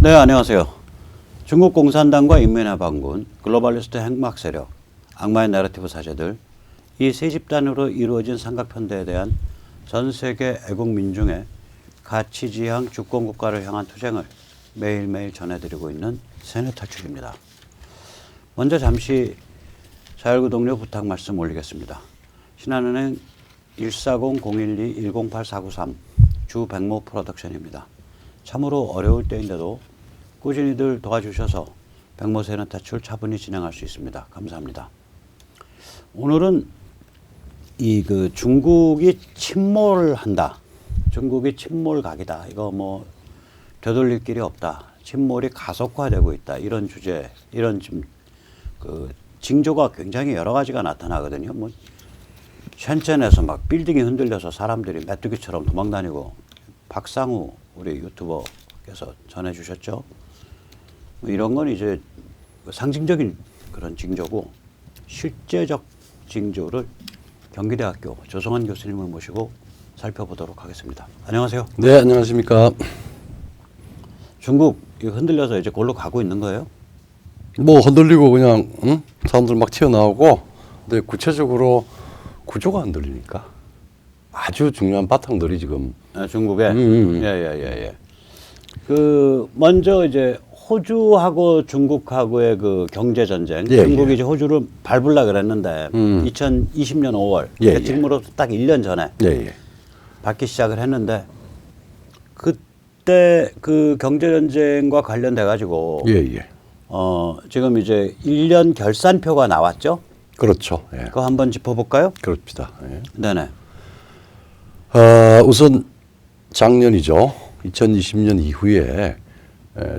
네, 안녕하세요. 중국 공산당과 인민해방군, 글로벌리스트 핵막 세력, 악마의 내러티브 사제들, 이 세 집단으로 이루어진 삼각편대에 대한 전 세계 애국 민중의 가치 지향 주권 국가를 향한 투쟁을 매일매일 전해드리고 있는 세뇌탈출입니다. 먼저 잠시 자율구 동료 부탁 말씀 올리겠습니다. 신한은행 140-012-108-493 주 백모 프로덕션입니다. 참으로 어려울 때인데도 꾸준히들 도와주셔서 백모 세뇌탈출 차분히 진행할 수 있습니다. 감사합니다. 오늘은 중국이 침몰한다. 중국이 침몰각이다. 이거 뭐 되돌릴 길이 없다. 침몰이 가속화되고 있다. 이런 주제, 이런 지금 징조가 굉장히 여러 가지가 나타나거든요. 뭐 셴첸에서 막 빌딩이 흔들려서 사람들이 메뚜기처럼 도망다니고, 박상우 우리 유튜버께서 전해주셨죠. 뭐 이런 건 이제 상징적인 그런 징조고, 실제적 징조를 경기대학교 조성환 교수님을 모시고 살펴보도록 하겠습니다. 안녕하세요. 네, 안녕하십니까. 중국 흔들려서 이제 골로 가고 있는 거예요? 뭐 흔들리고 그냥 사람들 막 튀어나오고, 근데 구체적으로 구조가 안 들리니까 아주 중요한 바탕들이 지금 중국에. 예. 먼저 이제 호주하고 중국하고의 그 경제 전쟁. 중국이 이제 호주를 밟으려 그랬는데 2020년 5월 대침으로부터 딱 1년 전에 밟기 시작을 했는데, 그때 그 경제 전쟁과 관련돼 가지고 지금 이제 1년 결산표가 나왔죠? 그렇죠. 예. 그거 한번 짚어볼까요? 그렇습니다. 예. 네네. 우선 작년이죠. 2020년 이후에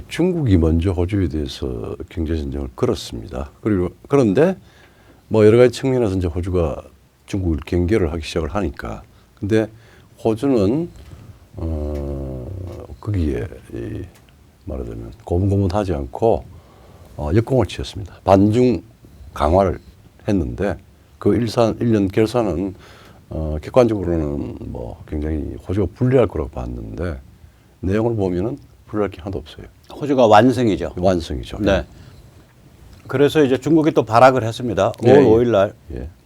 중국이 먼저 호주에 대해서 경제 전쟁을 걸었습니다. 그런데 뭐 여러 가지 측면에서 이제 호주가 중국을 경계를 하기 시작을 하니까, 근데 호주는 거기에 말하자면 고분고분하지 않고 역공을 치었습니다. 반중 강화를 했는데, 그 1년 결산은 객관적으로는 뭐 굉장히 호주가 불리할 거라고 봤는데, 내용을 보면은 불리할 게 하나도 없어요. 호주가 완승이죠. 완승이죠. 네. 그래서 이제 중국이 또 발악을 했습니다. 5월 5일 날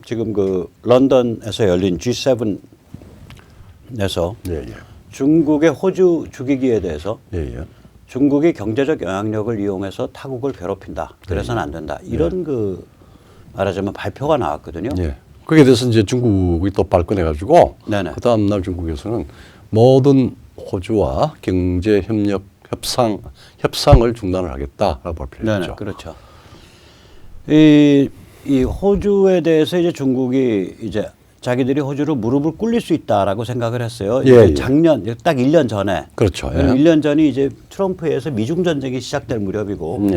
지금 그 런던에서 열린 G7에서 중국의 호주 죽이기에 대해서 중국이 경제적 영향력을 이용해서 타국을 괴롭힌다. 그래서는 안 된다. 이런 말하자면 발표가 나왔거든요. 거기에 대해서 이제 중국이 또 발끈해가지고 그 다음 날 중국에서는 모든 호주와 경제 협력 협상을 중단을 하겠다라고 발표했죠. 그렇죠. 이 호주에 대해서 이제 중국이 이제 자기들이 호주로 무릎을 꿇릴 수 있다라고 생각을 했어요. 작년 딱 1년 전에. 그렇죠. 1년 전이 이제 트럼프에서 미중 전쟁이 시작될 무렵이고,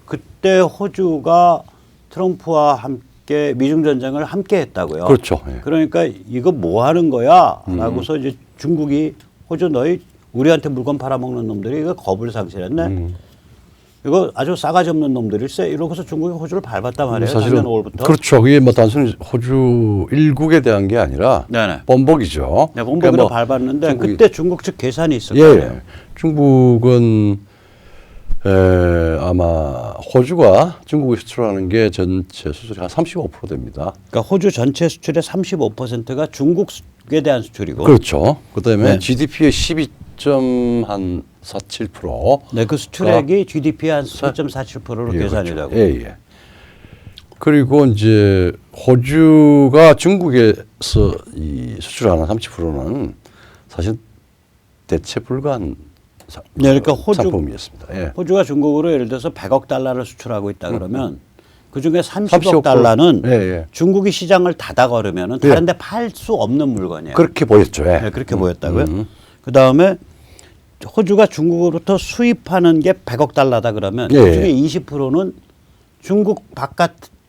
그때 호주가 트럼프와 함께 미중 전쟁을 함께 했다고요. 그렇죠. 그러니까 이거 뭐 하는 거야? 라고서 이제 중국이 호주 너희 우리한테 물건 팔아먹는 놈들이 이거 겁을 상실했네. 이거 아주 싸가지 없는 놈들일세. 이러고서 중국이 호주를 밟았단 말이에요. 작년 5월부터. 그렇죠. 그게 뭐 단순히 호주 일국에 대한 게 아니라 본복이죠. 네, 본복으로 뭐 밟았는데 그때 중국 측 계산이 있을 거예요. 중국은 아마 호주가 중국에 수출하는 게 전체 수출이 한 35% 됩니다. 그러니까 호주 전체 수출의 35%가 중국에 대한 수출이고. 그렇죠. 그다음에 GDP의 12.47%. 네, 그 수출액이 GDP의 한 12.47%로 계산이 되고. 그리고 이제 호주가 중국에서 이 수출하는 30%는 사실 대체 불가한 그러니까 상품이었습니다. 호주가 중국으로 예를 들어서 100억 달러를 수출하고 있다 그러면 그 중에 30억 달러는 중국이 시장을 닫아 걸으면 다른 데 팔 수 없는 물건이에요. 그렇게 보였죠. 그렇게 보였다고요. 그 다음에 호주가 중국으로부터 수입하는 게 100억 달러다 그러면 그 중에 20%는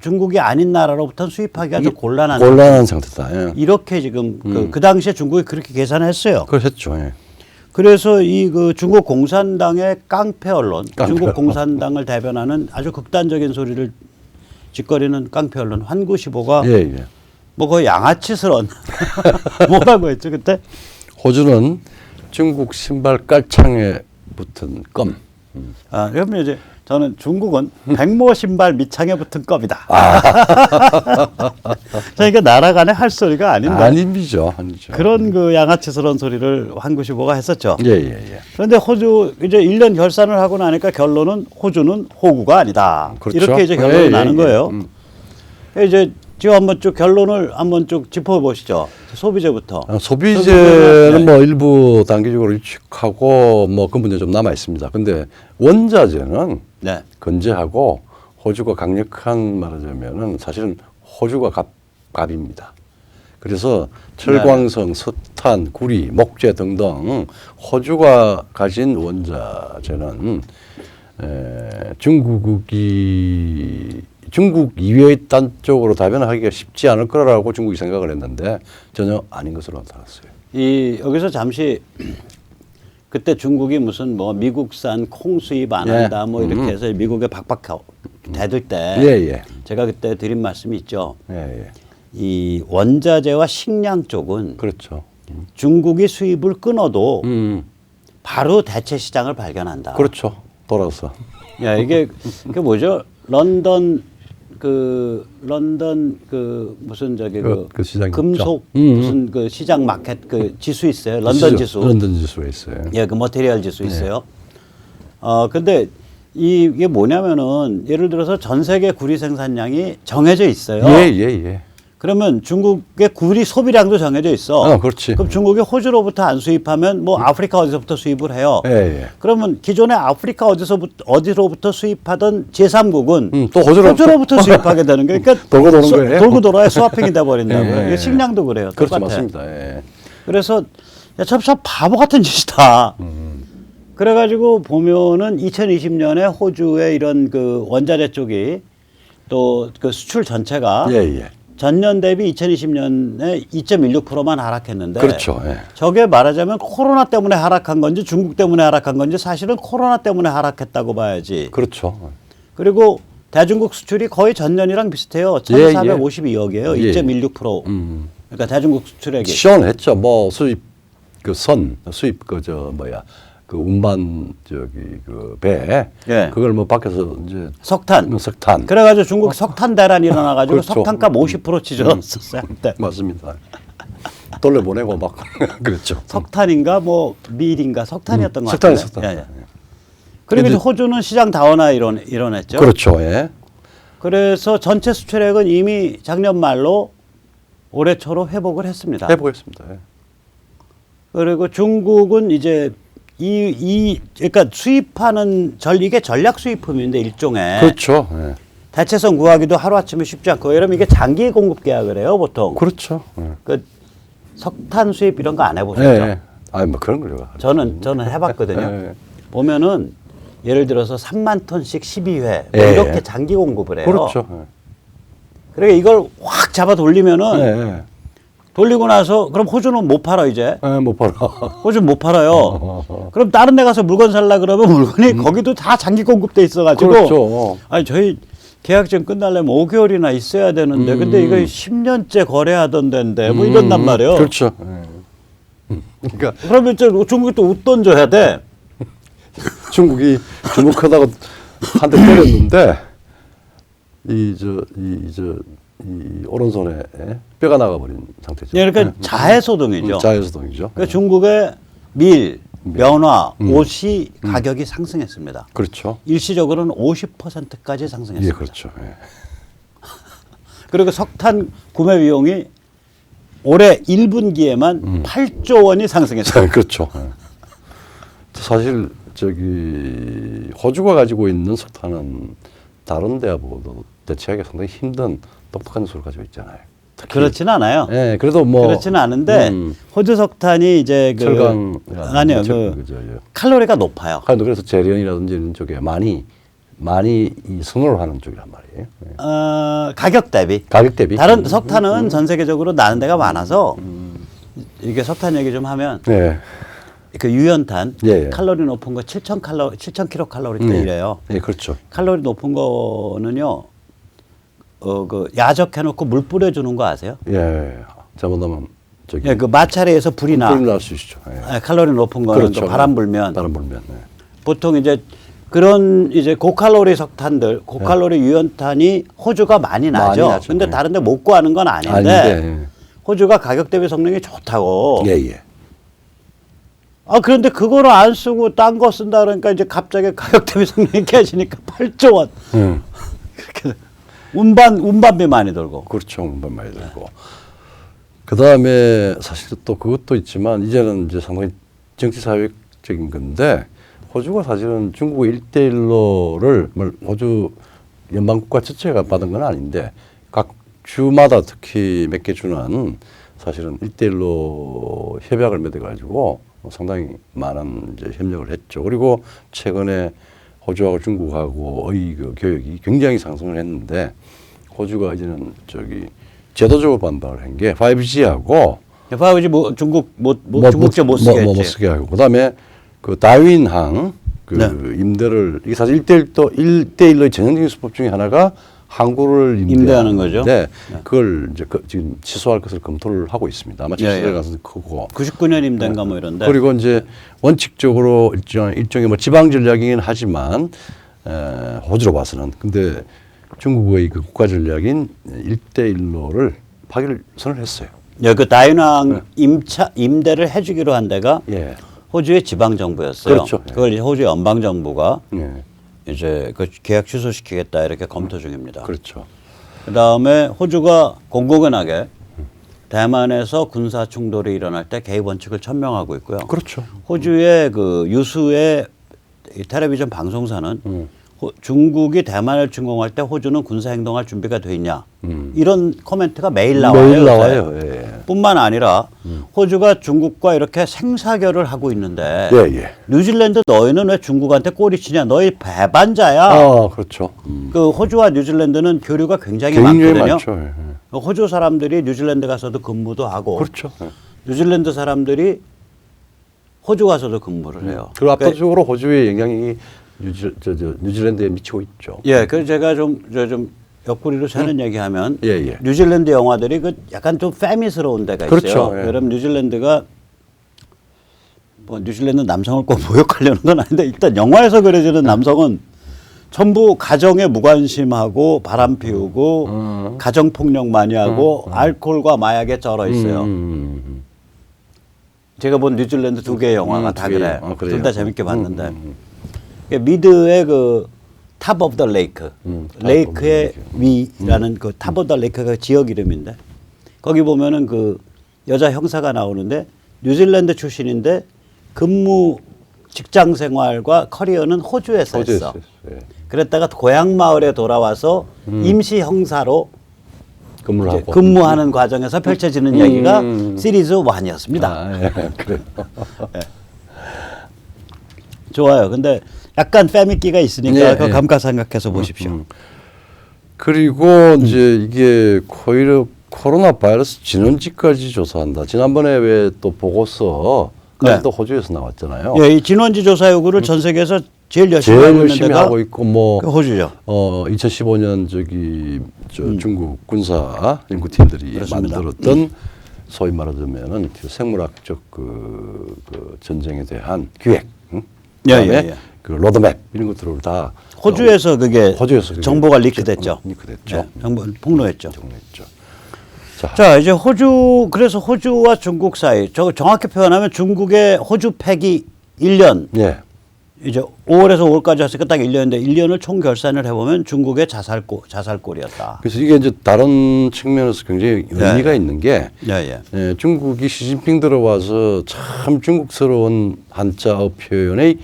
중국이 아닌 나라로부터 수입하기가 아주 곤란한 상태다. 이렇게 지금 그 당시에 중국이 그렇게 계산했어요. 그렇죠. 그래서 중국 공산당의 깡패 언론, 중국 공산당을 대변하는 아주 극단적인 소리를 짓거리는 깡패 언론 환구시보가 뭐 거의 양아치스러운 뭐라고 했죠 그때? 호주는 중국 신발 깔창에 붙은 껌, 그러면 이제 저는 중국은 백모 신발 밑창에 붙은 껍이다. 그러니까 나라 간에 할 소리가 아닌데. 아니죠. 그런 그 양아치스러운 소리를 환구시보가 했었죠. 예. 그런데 호주 이제 1년 결산을 하고 나니까 결론은 호주는 호구가 아니다. 그렇죠. 이렇게 이제 결론이 나는 거예요. 이제 지금 한번 쭉 결론을 한번 쭉 짚어보시죠. 소비재부터. 소비재는 뭐 일부 단기적으로 일축하고 뭐 그 문제 좀 남아 있습니다. 근데 원자재는 네. 건재하고 호주가 강력한 말하자면은 사실은 호주가 갑입니다. 그래서 철광성, 석탄, 구리, 목재 등등 호주가 가진 원자재는 중국 이외의 딴 쪽으로 다변화하기가 쉽지 않을 거라고 중국이 생각을 했는데 전혀 아닌 것으로 나타났어요. 여기서 잠시 그때 중국이 무슨 뭐 미국산 콩 수입 안 한다 뭐 이렇게 해서 미국에 박박 대들 때 제가 그때 드린 말씀이 있죠. 이 원자재와 식량 쪽은 그렇죠. 중국이 수입을 끊어도 바로 대체 시장을 발견한다. 그렇죠. 돌아서. 야, 이게 그 뭐죠? 런던 무슨 저기 그 시장 금속 무슨 그 시장 마켓 그 지수 있어요. 런던 지수. 런던 지수에 있어요. 예, 그 머티리얼 지수 있어요. 근데 이게 뭐냐면은 예를 들어서 전 세계 구리 생산량이 정해져 있어요. 예. 그러면 중국의 구리 소비량도 정해져 있어. 그렇지. 그럼 중국이 호주로부터 안 수입하면 뭐 아프리카 어디서부터 수입을 해요. 그러면 기존에 아프리카 어디로부터 수입하던 제3국은 또 호주로부터 수입하게 되는 거예요. 그러니까 돌고 도는 거예요. 돌고 돌아야 스와핑이 돼 버린다고요. 식량도 그래요. 그렇죠, 똑같아. 맞습니다. 그래서 참 바보 같은 짓이다. 그래가지고 보면은 2020년에 호주의 이런 그 원자재 쪽이 또 그 수출 전체가 전년 대비 2020년에 2.16%만 하락했는데 그렇죠. 저게 말하자면 코로나 때문에 하락한 건지 중국 때문에 하락한 건지 사실은 코로나 때문에 하락했다고 봐야지. 그렇죠. 그리고 대중국 수출이 거의 전년이랑 비슷해요. 1,452억이에요. 2.16%. 그러니까 대중국 수출액이. 시원했죠. 뭐 수입 수입 그 운반 배 그걸 뭐 밖에서 이제 석탄. 그래가지고 중국 석탄 대란이 일어나가지고 그렇죠. 석탄값 50% 찢어졌었어요. 그때. 맞습니다. 돌려보내고 막 그랬죠. 석탄인가 뭐 밀인가 석탄이었던 것 석탄. 같아요. 그리고 이제 호주는 시장 다원화 일어났죠. 그렇죠. 그래서 전체 수출액은 이미 작년 말로 올해 초로 회복을 했습니다. 회복했습니다. 그리고 중국은 이제 그러니까 수입하는 이게 전략 수입품인데 일종의. 그렇죠. 대체성 구하기도 하루아침에 쉽지 않고 이러면 이게 장기 공급 계약을 해요, 보통. 그렇죠. 그 석탄 수입 이런 거 안 해보셨죠? 뭐 그런 거요. 저는 해봤거든요. 보면은 예를 들어서 3만 톤씩 12회 뭐 이렇게 장기 공급을 해요. 그렇죠. 그러니까 이걸 확 잡아 돌리면은 돌리고 나서 그럼 호주는 못 팔아 이제. 못 팔아. 호주는 못 팔아요. 그럼 다른 데 가서 물건 살라 그러면 물건이 거기도 다 장기 공급돼 있어가지고. 그렇죠. 아니 저희 계약전 끝나려면 5개월이나 있어야 되는데 근데 이거 10년째 거래하던 데인데 뭐 이런단 말이에요. 그렇죠. 그러니까 그러면 중국이 또 웃돈 줘야 돼. 중국이 주목하다가 한 대 때렸는데 이 오른손에 뼈가 나가버린 상태죠. 그러니까 자해소동이죠. 자해소동이죠. 그러니까 중국의 밀, 면화, 옷이 가격이 상승했습니다. 그렇죠. 일시적으로는 50%까지 상승했습니다. 그렇죠. 그리고 석탄 구매 비용이 올해 1분기에만 8조 원이 상승했어요. 그렇죠. 사실 호주가 가지고 있는 석탄은 다른 데하고도 대체하기 상당히 힘든 독특한 요소를 가지고 있잖아요. 그렇지는 않아요. 그래도 뭐 그렇지는 않은데 호주 석탄이 이제 철강 아니요 칼로리가 높아요. 그래서 재련이라든지 이런 쪽에 많이 이 선호를 하는 쪽이란 말이에요. 가격 대비. 다른 석탄은 전 세계적으로 나는 데가 많아서 이게 석탄 얘기 좀 하면 그 유연탄 칼로리 높은 거 7,000kcal 이래요. 그렇죠. 칼로리 높은 거는요. 그 야적해놓고 물 뿌려주는 거 아세요? 잘못하면 그 마찰에서 불이 나. 불 날 수 있죠. 칼로리 높은 거는 그렇죠. 바람 불면. 바람 불면. 보통 이제 그런 이제 고칼로리 석탄들, 고칼로리 유연탄이 호주가 많이 나죠. 많이 나죠. 근데 네. 다른 데 못 구하는 건 아닌데 호주가 가격 대비 성능이 좋다고. 예. 아, 그런데 그거를 안 쓰고 딴 거 쓴다 그러니까 이제 갑자기 가격 대비 성능이 깨지니까 8조 원. 그렇게 운반비 많이 들고. 그렇죠. 운반 많이 들고. 그 다음에 사실 또 그것도 있지만 이제는 이제 상당히 정치 사회적인 건데 호주가 사실은 중국 1대1로를 호주 연방국가 전체가 받은 건 아닌데 각 주마다 특히 몇 개 주는 사실은 1대1로 협약을 맺어가지고 상당히 많은 이제 협력을 했죠. 그리고 최근에 호주하고 중국하고의 그 교역이 굉장히 상승을 했는데 호주가 이제는 제도적으로 반발을 한 게 5G하고 5G 뭐 중국 중국제 못 쓰게 못 했지. 쓰게 하고 그다음에 그 다윈항 네. 임대를 이게 사실 1대1로의 전형적인 수법 중에 하나가 항구를 임대하는 거죠. 네. 그걸 이제 지금 취소할 것을 검토를 하고 있습니다. 아마 취소될 가능성이 크고. 99년 임대인가 뭐 이런데. 그리고 이제 원칙적으로 일종의 뭐 지방 전략이긴 하지만 호주로 봐서는 근데 중국의 그 국가 전략인 1대1로를 파기를 했어요. 예, 그 다윈항 임대를 해주기로 한 데가 예. 호주의 지방 정부였어요. 그렇죠. 그걸 이제 호주 연방 정부가 예. 이제 그 계약 취소시키겠다 이렇게 검토 중입니다. 그렇죠. 그다음에 호주가 공공연하게 대만에서 군사 충돌이 일어날 때 개입 원칙을 천명하고 있고요. 그렇죠. 호주의 그 유수의 이 텔레비전 방송사는 중국이 대만을 침공할 때 호주는 군사 행동할 준비가 돼 있냐 이런 코멘트가 매일 나와요. 매일 요새. 나와요. 예. 뿐만 아니라 호주가 중국과 이렇게 생사결을 하고 있는데 예. 뉴질랜드 너희는 왜 중국한테 꼬리치냐? 너희 배반자야. 아, 그렇죠. 그 호주와 뉴질랜드는 교류가 굉장히 굉장히 많거든요. 많죠. 예. 호주 사람들이 뉴질랜드 가서도 근무도 하고 그렇죠. 예. 뉴질랜드 사람들이 호주 가서도 근무를 해요. 그리고 압도적으로 호주의 영향이 뉴질랜드에 미치고 있죠. 예, 그래서 제가 좀 옆구리로 새는 얘기하면 예. 뉴질랜드 영화들이 그 약간 좀 페미스러운 데가 있어요. 그렇죠. 예. 그럼 뉴질랜드가 뭐 뉴질랜드 남성을 꼭 모욕하려는 건 아닌데 일단 영화에서 그려지는 남성은 전부 가정에 무관심하고 바람 피우고 가정 폭력 많이 하고 알코올과 마약에 쩔어 있어요. 제가 본 뉴질랜드 두 개의 영화가 다 그래. 둘 다 재밌게 봤는데 미드의 그 탑 오브 더 레이크, 레이크의 위라는 그 탑 오브 더 레이크가 지역 이름인데 거기 보면은 그 여자 형사가 나오는데 뉴질랜드 출신인데 근무 직장 생활과 커리어는 호주에서 했어. 예. 그랬다가 고향 마을에 돌아와서 임시 형사로 근무를 하고 근무하는 과정에서 펼쳐지는 얘기가 시리즈 1이었습니다. 아, 예. 그래요. 좋아요. 근데 약간 패미끼가 있으니까 예, 그 예. 감가상각해서 보십시오. 그리고 이제 이게 오히려 코로나 바이러스 진원지까지 조사한다. 지난번에 왜 또 보고서까지 네. 또 호주에서 나왔잖아요. 예, 이 진원지 조사 요구를 전 세계에서 제일 열심히 하고 있는 열심히 데가 하고 있고 뭐 그 호주죠. 2015년 중국 군사 연구팀들이 그렇습니다. 만들었던 소위 말하자면은 그 생물학적 그 전쟁에 대한 기획, 그다음에 예. 그 로드맵 이런 것들을 다 호주에서 그게 호주에서 정보가 리크됐죠. 리크됐죠. 네, 정보 폭로했죠. 정리했죠. 자, 이제 그래서 호주와 중국 사이, 정확히 표현하면 중국의 호주 폐기 1년, 예. 이제 5월에서 5월까지 했으니까 딱 1년인데 1년을 총 결산을 해보면 중국의 자살골이었다. 그래서 이게 이제 다른 측면에서 굉장히 의미가 있는 게 예. 중국이 시진핑 들어와서 참 중국스러운 한자어 표현의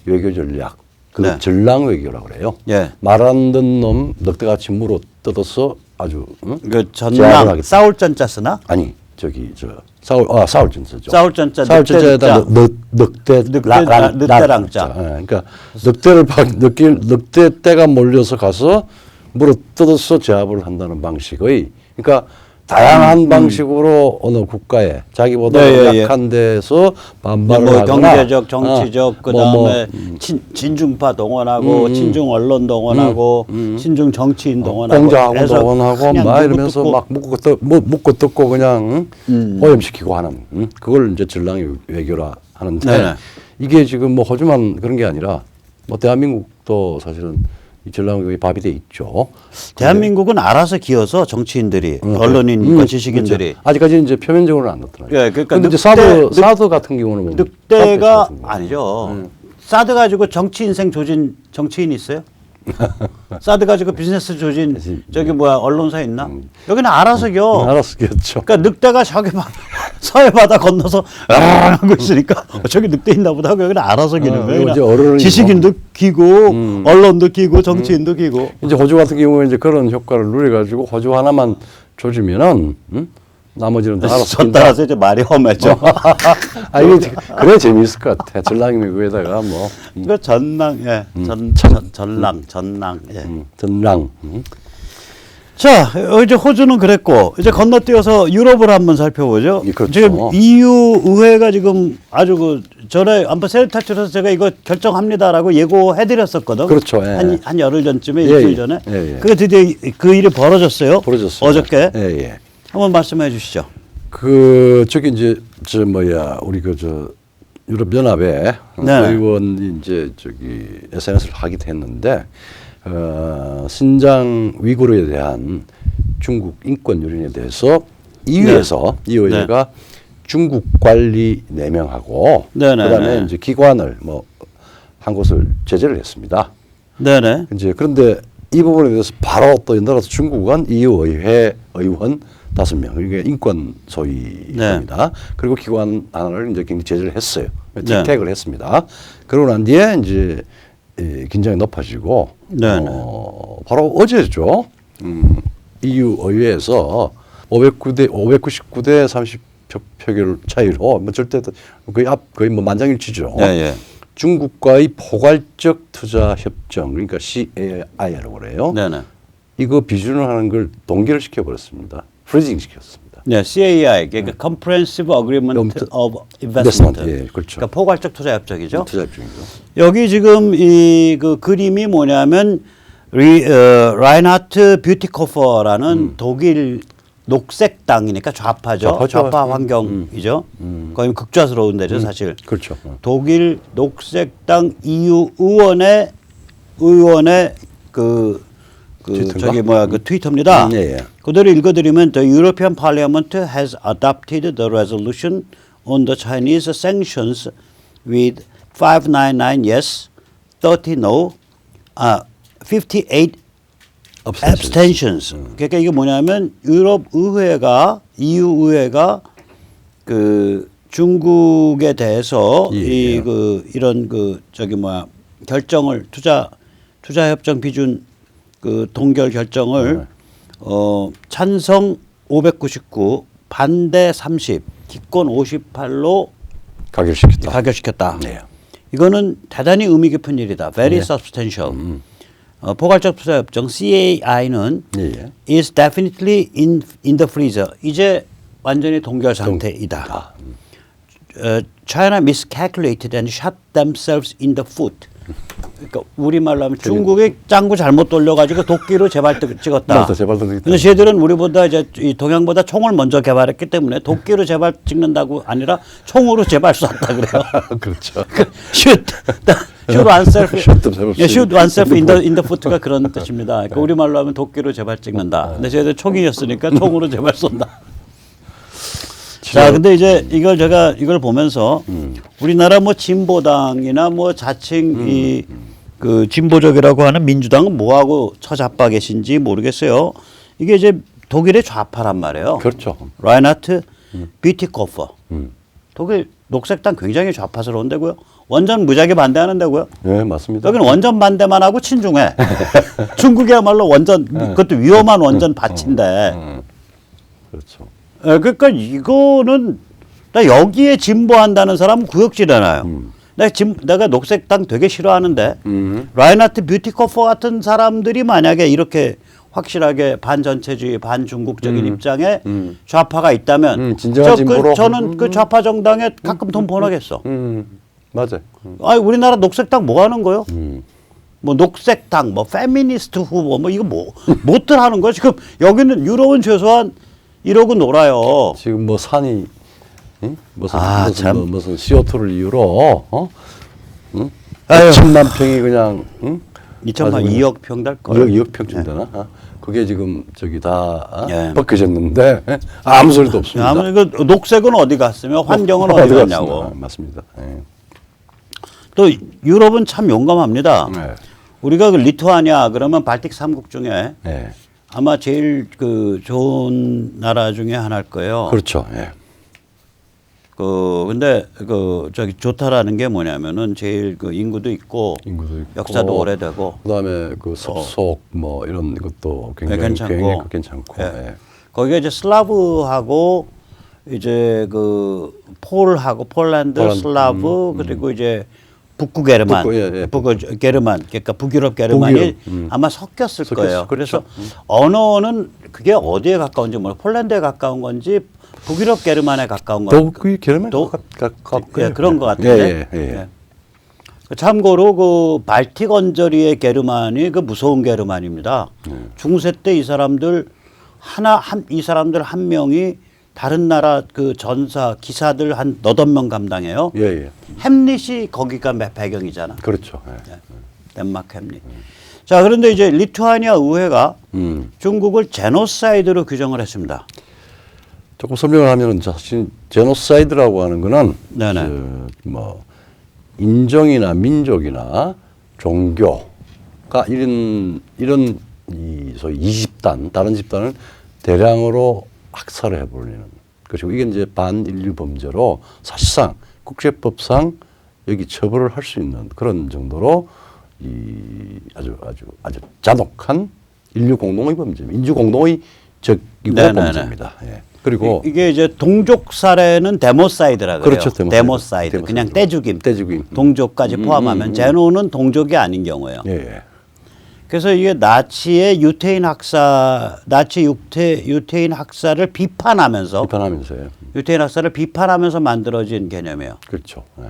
외교 전략, 그 네. 전랑 외교라고 그래요. 예. 말 안 듣는 놈 넉대같이 물어 뜯어서 아주 그 제압을 전랑 하겠다. 싸울 전자 쓰나? 아니 싸울 전서죠. 싸울 전자 싸울전자에다 늑대랑자. 그러니까 늑대 떼가 몰려서 가서 물어 뜯어서 제압을 한다는 방식의 그러니까 다양한 방식으로 어느 국가에 자기보다 약한 데서 반발을 뭐 하거나 경제적, 정치적, 그다음에 친중파 동원하고 친중 언론 동원하고 친중 정치인 동원하고 공작하고 동원하고 막 이러면서 막 묶고 뜯고 그냥 오염시키고 하는 그걸 이제 전랑 외교라 하는데 네네. 이게 지금 뭐 호주만 그런 게 아니라 뭐 대한민국도 사실은 이 전략이 밥이 돼 있죠. 대한민국은 알아서 기어서 정치인들이 언론인과 지식인들이 그렇죠. 아직까지는 이제 표면적으로는 안 나타나요. 예, 그러니까 근데 이제 사드 같은 경우는 뭐 늑대가 아니죠. 사드 가지고 정치 인생 조진 정치인 있어요? 사드 가지고 비즈니스 조진 저기 뭐야 언론사 있나? 여기는 알아서 겨. 알았겠죠. 그러니까 늑대가 저기 막 서해 바다 건너서 하고 있으니까 저기 늑대 있나 보다 하고 여기는 알아서 기는 거예요. 이제 어른이 지식인도 기고 언론도 기고 정치인도 기고. 이제 호주 같은 경우에 이제 그런 효과를 누려가지고 호주 하나만 조지면은 나머지는 다 알아서 전 따라서 이제 말이 험해져. 아 이게 그래 재미있을 것 같아. 전랑미국에다가 뭐 그 전랑, 예, 전랑, 예. 전랑. 자, 이제 호주는 그랬고 이제 건너뛰어서 유럽을 한번 살펴보죠. 예, 그렇죠. 지금 EU 의회가 지금 아주 그 전에 한번 세례 탈출해서 제가 이거 결정합니다라고 예고해드렸었거든. 그렇죠. 예. 한 열흘 전쯤에 예, 일주일 예. 전에. 예, 예. 그게 드디어 그 일이 벌어졌어요. 벌어졌어요. 어저께. 예, 예. 한번 말씀해 주시죠. 저기 이제 우리 유럽 연합의 네. 의원이 이제 저기 SNS를 하기도 했는데 신장 위구르에 대한 중국 인권 요인에 대해서 EU에서 이 의회가 중국 관리 4명하고 네네. 그다음에 이제 기관을 뭐 한 곳을 제재를 했습니다. 네네. 이제 그런데 이 부분에 대해서 바로 또 연달아서 중국은 EU 의회 의원 5명 이게 인권 소위입니다. 그리고 기관 하나를 이제 굉장히 제재를 했어요. 직택을 했습니다. 그러고 난 뒤에 이제 긴장이 높아지고 바로 어제죠. EU 의회에서 599대 30표결 차이로 뭐 절대 거의 뭐 만장일치죠. 중국과의 포괄적 투자 협정 그러니까 CAI라고 그래요. 네네. 이거 비준을 하는 걸 동결을 시켜버렸습니다. 프리징 시켰습니다. 네, CAI, 그러니까 Comprehensive Agreement of Investment. 예, 그렇죠. 그러니까 포괄적 투자 협정이죠. 투자 협정이죠. 여기 지금 이 그 그림이 뭐냐면 라인하트 뷰티코퍼라는 독일 녹색당이니까 좌파죠. 좌파 환경이죠. 거의 극좌스러운 데죠, 사실. 그렇죠. 독일 녹색당 EU 의원의 저기 뭐야 그 트위터입니다. 그대로 읽어드리면 The European Parliament has adopted the resolution on the Chinese sanctions with 599 yes, 30 no, 58 abstentions. 그러니까 이게 뭐냐면 유럽 의회가 EU 의회가 그 중국에 대해서 이런 저기 뭐야 결정을 투자 협정 비준 그 동결 결정을 찬성 599, 반대 30, 기권 58로 가결시켰다. 네. 이거는 대단히 의미 깊은 일이다. Very substantial. 포괄적 투자 협정 CAI는 is definitely in the freezer. 이제 완전히 동결 상태이다. China miscalculated and shot themselves in the foot. 그러니까 우리말로 하면 중국이 짱구 잘못 돌려가지고 도끼로 재발등 찍었다. 근데 쟤들은 우리보다 이제 이 동양보다 총을 먼저 개발했기 때문에 도끼로 재발 찍는다고 아니라 총으로 재발 쐈다 그래요. 그렇죠. shoot oneself, shoot oneself in the foot가 그런 뜻입니다. 그러니까 우리말로 하면 도끼로 재발 찍는다. 근데 쟤들 총이었으니까 총으로 재발 쏜다. 자, 근데 이제 이걸 보면서 우리나라 뭐 진보당이나 뭐 자칭 그 진보적이라고 하는 민주당은 뭐하고 처잡아 계신지 모르겠어요. 이게 이제 독일의 좌파란 말이에요. 그렇죠. 라인하트 뷰티코퍼. 독일 녹색당 굉장히 좌파스러운 데고요. 원전 무지하게 반대하는 데고요. 네, 맞습니다. 여기는 원전 반대만 하고 친중해. 중국이야말로 원전, 그것도 위험한 원전 밭인데. 그렇죠. 그러니까 이거는 나 여기에 진보한다는 사람은 구역질하나요. 내가 녹색당 되게 싫어하는데 라인하트 뷰티코퍼 같은 사람들이 만약에 이렇게 확실하게 반전체주의, 반중국적인 입장에 좌파가 있다면 진정한 진보로 저는 그 좌파 정당에 가끔 돈 보내겠어. 맞아요. 아니 우리나라 녹색당 뭐 하는 거요? 뭐 녹색당, 뭐 페미니스트 후보, 뭐 이거 뭐들 하는 거야? 지금 여기는 유럽은 최소한 이러고 놀아요. 지금 뭐 산이 무슨 CO2를 이유로 아유. 2천만 평이 그냥 응? 2억 평 될 거예요. 2억 평쯤 되나? 그게 지금 저기 다 예. 벗겨졌는데 아무 소리도 없습니다. 아무 그 녹색은 어디 갔으며 환경은 어디 갔냐고. 갔습니다. 맞습니다. 예. 또 유럽은 참 용감합니다. 네. 우리가 그 리투아니아 그러면 발틱 3국 중에 예. 아마 제일 그 좋은 나라 중에 하나일 거예요. 그렇죠. 예. 근데 저기 좋다라는 게 뭐냐면은 제일 그 인구도 있고 인구도 있고 역사도 오래되고 그다음에 그 섭속 뭐 이런 것도 굉장히 괜찮고. 괜찮고. 예. 예. 거기가 이제 슬라브하고 이제 그 폴하고 폴란드, 슬라브 그리고 이제 북구 게르만, 북구 게르만, 그러니까 북유럽 게르만이 아마 섞였을 거예요. 그렇죠. 그래서 언어는 그게 어디에 가까운지 몰라. 폴란드에 가까운 건지 북유럽 게르만에 가까운 건지. 그 게르만 예, 그런 것 같은데. 예. 참고로 그 발틱 언저리의 게르만이 그 무서운 게르만입니다. 중세 때 이 사람들 이 사람들 한 명이 다른 나라 그 전사 기사들 한 8명 감당해요. 예. 햄릿이 거기가 배경이잖아. 그렇죠. 예. 덴마크 햄릿. 자, 그런데 이제 리투아니아 의회가 중국을 제노사이드로 규정을 했습니다. 조금 설명을 하면은 사실 제노사이드라고 하는 거는 네네. 뭐 인종이나 민족이나 종교가 이런 이 소위 이집단 다른 집단을 대량으로 학살을 해버리는 것이고 이게 이제 반인류 범죄로 사실상 국제법상 여기 처벌을 할 수 있는 그런 정도로 이 아주 잔혹한 인류 공동의 범죄, 인주 공동의 적이고 범죄입니다. 예. 그리고 이게 이제 동족 살해는 데모사이드라 그래요. 그렇죠, 데모사이드. 그냥 떼죽임. 동족까지 포함하면 제노는 동족이 아닌 경우예요. 예. 그래서 이게 나치의 유태인 학살을 비판하면서요. 유태인 학살을 비판하면서 만들어진 개념이에요. 그렇죠. 예.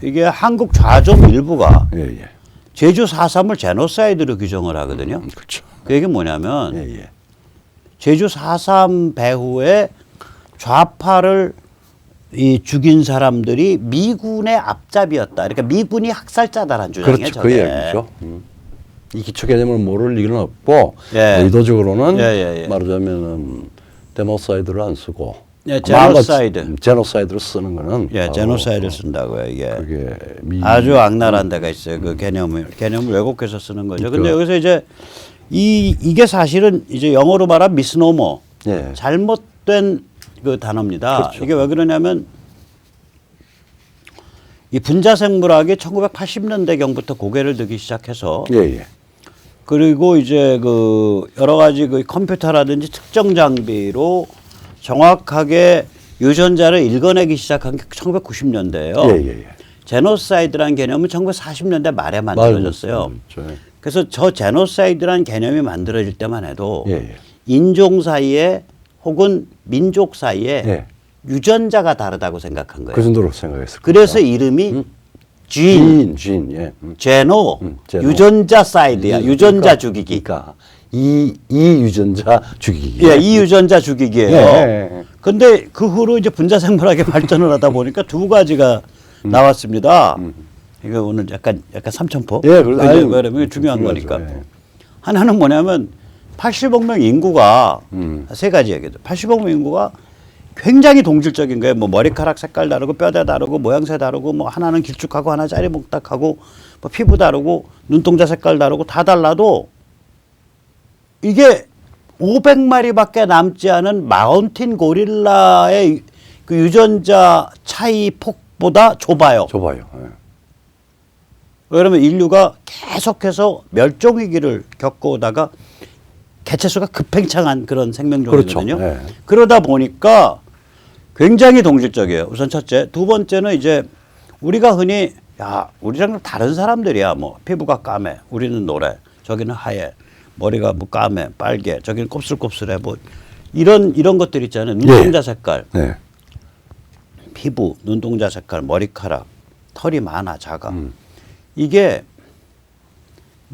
이게 한국 좌종 일부가 예. 제주 4.3을 제노사이드로 규정을 하거든요. 그렇죠. 그 얘기는 뭐냐면 예. 제주 4.3 배후에 좌파를 죽인 사람들이 미군의 앞잡이였다. 그러니까 미군이 학살자다라는 주장이에요. 그렇죠. 그 이야기죠. 이 기초 개념을 모를 리는 없고 의도적으로는 말하자면은 데모사이드를 안 쓰고 제노사이드를 쓰는 거는 제노사이드를 쓴다고요. 이게 그게 아주 악랄한 데가 있어요. 그 개념을 왜곡해서 쓰는 거죠. 근데 여기서 이제 이게 사실은 이제 영어로 말하면 미스노머, 잘못된 그 단어입니다. 그렇죠. 이게 왜 그러냐면 이 분자생물학이 1980년대경부터 고개를 들기 시작해서 그리고 이제 그 여러 가지 그 컴퓨터라든지 특정 장비로 정확하게 유전자를 읽어내기 시작한 게 1990년대예요. 제노사이드라는 개념은 1940년대 말에 만들어졌어요. 그래서 저 제노사이드라는 개념이 만들어질 때만 해도 인종 사이에 혹은 민족 사이에 유전자가 다르다고 생각한 거예요. 그 정도로 생각했을 거예요. 그래서 이름이 진, 제노, 유전자 사이드야. 유전자 죽이기. 그러니까 이 유전자 죽이기. 이 유전자 죽이기예요. 근데 그 후로 이제 분자생물학이 발전을 하다 보니까 두 가지가 나왔습니다. 이거 오늘 약간 삼천포. 왜냐면 중요한 거니까. 하나는 뭐냐면 80억 명 인구가 세 가지 얘기죠. 80억 명 인구가 굉장히 동질적인 거예요. 뭐 머리카락 색깔 다르고 뼈대 다르고 모양새 다르고 뭐 하나는 길쭉하고 하나 짜리몽딱하고 뭐 피부 다르고 눈동자 색깔 다르고 다 달라도 이게 500마리밖에 남지 않은 마운틴 고릴라의 그 유전자 차이 폭보다 좁아요. 그러면 인류가 계속해서 멸종 위기를 겪어오다가 개체수가 급팽창한 그런 생명종이거든요. 그러다 보니까 굉장히 동질적이에요. 우선 첫째. 두 번째는 이제 우리가 흔히 우리랑 다른 사람들이야. 뭐 피부가 까매, 우리는 노래, 저기는 하얘, 머리가 뭐 까매, 빨개, 저기는 곱슬곱슬해. 뭐 이런 것들 있잖아요. 눈동자 색깔, 피부, 눈동자 색깔, 머리카락, 털이 많아, 작아. 이게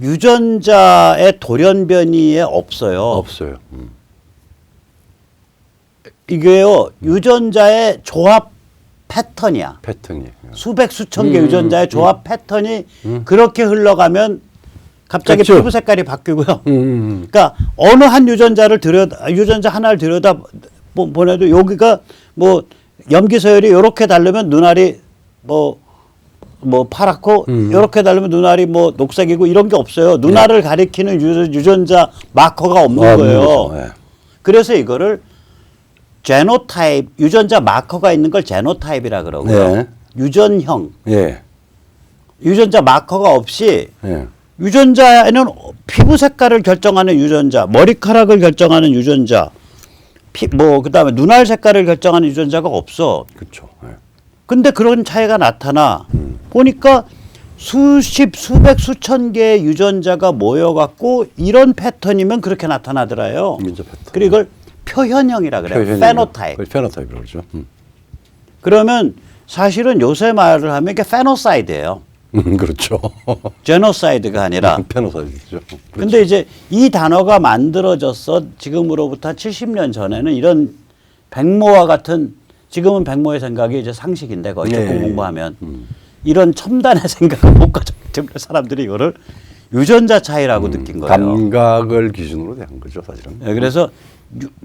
유전자의 돌연변이에 없어요. 이게요, 유전자의 조합 패턴이야. 패턴이. 수백 수천 개 유전자의 조합 패턴이 그렇게 흘러가면 갑자기 그렇죠. 피부 색깔이 바뀌고요. 그러니까 어느 한 유전자 하나를 들여다 보내도 여기가 뭐 염기 서열이 이렇게 다르면 눈알이 뭐 파랗고 이렇게 다르면 눈알이 뭐 녹색이고 이런 게 없어요. 눈알을 가리키는 유전자 마커가 없는 거예요. 네. 그래서 이거를 제노타입 유전자 마커가 있는 걸 제노타입이라 그러고요. 네. 유전형 예. 유전자 마커가 없이 예. 유전자에는 피부 색깔을 결정하는 유전자, 머리카락을 결정하는 유전자, 그다음에 눈알 색깔을 결정하는 유전자가 없어. 그렇죠. 예. 근데 그런 차이가 나타나 보니까 수백 수천 개의 유전자가 모여갖고 이런 패턴이면 그렇게 나타나더라요. 유전자 패턴. 그리고 이걸 표현형이라 그래요. 페노타입. 페노타입이라고 그러죠. 그러면 사실은 요새 말을 하면 이게 페노사이드예요. 그렇죠. 제노사이드가 아니라. 페노사이드죠. 근데 이제 이 단어가 만들어져서 지금으로부터 70년 전에는 이런 백모와 같은 지금은 백모의 생각이 이제 상식인데 거의 조금 공부하면 이런 첨단의 생각을 못 가지고 사람들이 이거를 유전자 차이라고 느낀 거예요. 감각을 기준으로 한 거죠, 사실은. 네, 그래서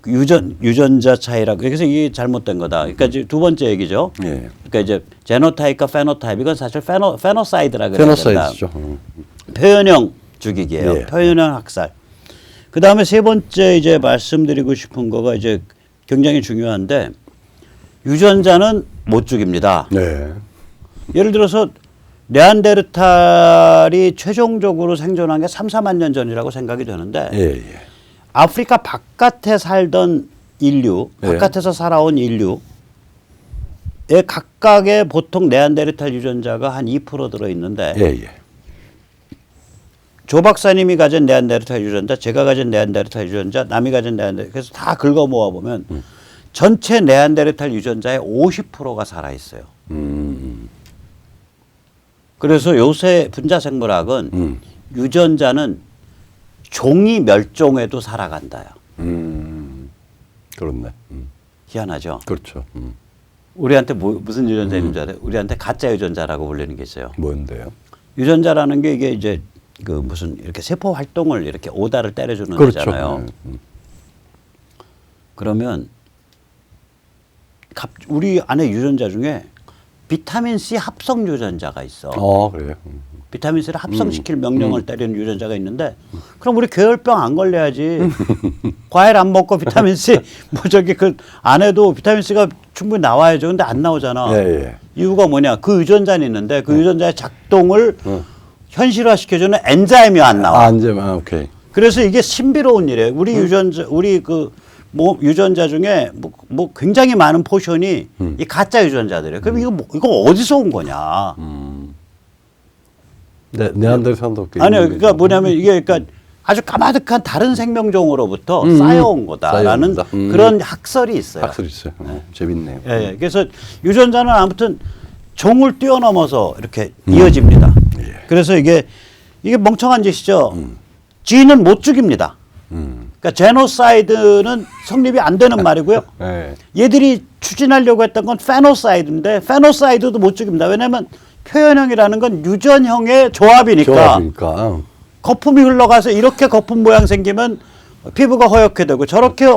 유전자 차이라고. 그래서 이게 잘못된 거다. 그러니까 이제 두 번째 얘기죠. 예. 그러니까 이제 제노타입과 페노타입 이건 사실 페노사이드라 그래야 된다. 페노사이드죠. 표현형 죽이기예요. 예. 표현형 학살. 그 다음에 세 번째 이제 말씀드리고 싶은 거가 이제 굉장히 중요한데 유전자는 못 죽입니다. 네. 예를 들어서 네안데르탈이 최종적으로 생존한 게 3, 4만 년 전이라고 생각이 되는데 예, 예. 아프리카 바깥에 살던 인류, 바깥에서 살아온 인류의 각각의 보통 네안데르탈 유전자가 한 2% 들어있는데 예, 예. 조 박사님이 가진 네안데르탈 유전자, 제가 가진 네안데르탈 유전자, 남이 가진 네안데르탈 그래서 다 긁어 모아보면 전체 네안데르탈 유전자의 50%가 살아있어요. 그래서 요새 분자생물학은 유전자는 종이 멸종해도 살아간다요. 그렇네. 희한하죠. 그렇죠. 우리한테 무슨 유전자 있는 줄 알아요? 우리한테 가짜 유전자라고 불리는 게 있어요. 뭔데요? 유전자라는 게 이게 이제 그 무슨 이렇게 세포 활동을 이렇게 오다를 때려주는 그렇죠. 거잖아요. 그러면 우리 안에 유전자 중에 비타민 C 합성 유전자가 있어. 그래요. 비타민 C를 합성시킬 명령을 때리는 유전자가 있는데 그럼 우리 괴혈병 안 걸려야지. 과일 안 먹고 비타민 C 뭐 저기 그 안에도 비타민 C가 충분히 나와야죠. 근데 안 나오잖아. 예, 예. 이유가 뭐냐? 그 유전자는 있는데 그 유전자의 작동을 현실화시켜주는 엔자임이 안 나와. 오케이. 그래서 이게 신비로운 일이에요. 우리 유전자, 유전자 중에 뭐 굉장히 많은 포션이 이 가짜 유전자들이에요. 그럼 이거 어디서 온 거냐? 네, 네안데르탈도 아니요, 그러니까 뭐냐면 이게 그러니까 아주 까마득한 다른 생명종으로부터 쌓여온 거다라는 그런 학설이 있어요. 학설이 있어요. 재밌네요. 예, 예. 그래서 유전자는 아무튼 종을 뛰어넘어서 이렇게 이어집니다. 그래서 이게 멍청한 짓이죠. 쥐는 못 죽입니다. 그러니까 제노사이드는 성립이 안 되는 말이고요. 네. 얘들이 추진하려고 했던 건 페노사이드인데 페노사이드도 못 죽입니다. 왜냐하면 표현형이라는 건 유전형의 조합이니까 거품이 흘러가서 이렇게 거품 모양 생기면 피부가 허옇게 되고 저렇게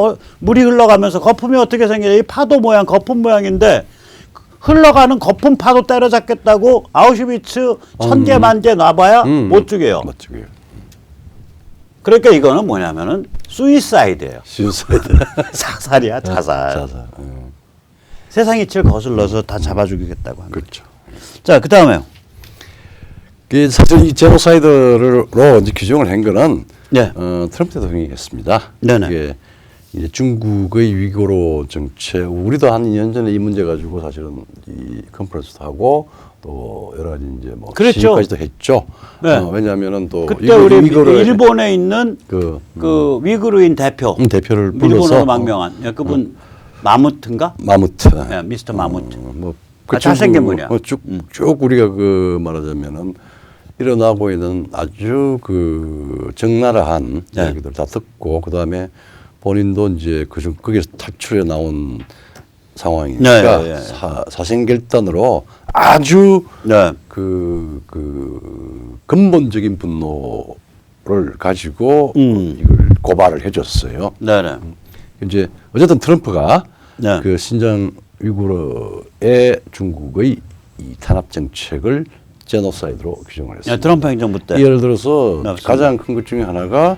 물이 흘러가면서 거품이 어떻게 생기냐 이 파도 모양 거품 모양인데 흘러가는 거품 파도 때려잡겠다고 아우슈비츠 1000개 만개 놔봐야 못 죽여요. 못 죽여요. 그러니까 이거는 뭐냐면은 수이사이드예요. 수이사이드. 자살이야, 자살. 자살. 세상 이치를 거슬러서 다 잡아 죽이겠다고 합니다. 그렇죠. 자, 그다음에요. 사실 이 제노사이드로 이제 규정을 한 거는 네. 트럼프 대통령이 했습니다. 네네. 이게 이제 중국의 위구르 정책, 우리도 한 2년 전에 이 문제 가지고 사실은 이 컨퍼런스도 하고 또 여러 가지 이제 뭐 그랬죠. 시위까지도 했죠. 네. 왜냐하면은 또 그때 우리 일본에 있는 그 위구르인 대표 대표를 불러서 일본어로 망명한 그분 마무트인가? 마무트. 네, 미스터 마무트. 그 잘생긴 분이야. 쭉 우리가 그 말하자면은 일어나고 있는 아주 그 적나라한 이야기들 다 듣고 그 다음에 본인도 이제 거기서 탈출해 나온 상황이니까 네, 네, 네. 사생결단으로 아주 네. 그 근본적인 분노를 가지고 이걸 고발을 해줬어요. 네네. 이제 어쨌든 트럼프가 네. 그 신장 위구르의 중국의 이 탄압 정책을 제노사이드로 규정을 했습니다. 트럼프 행정부 때. 예를 들어서 맞습니다. 가장 큰 것 중에 하나가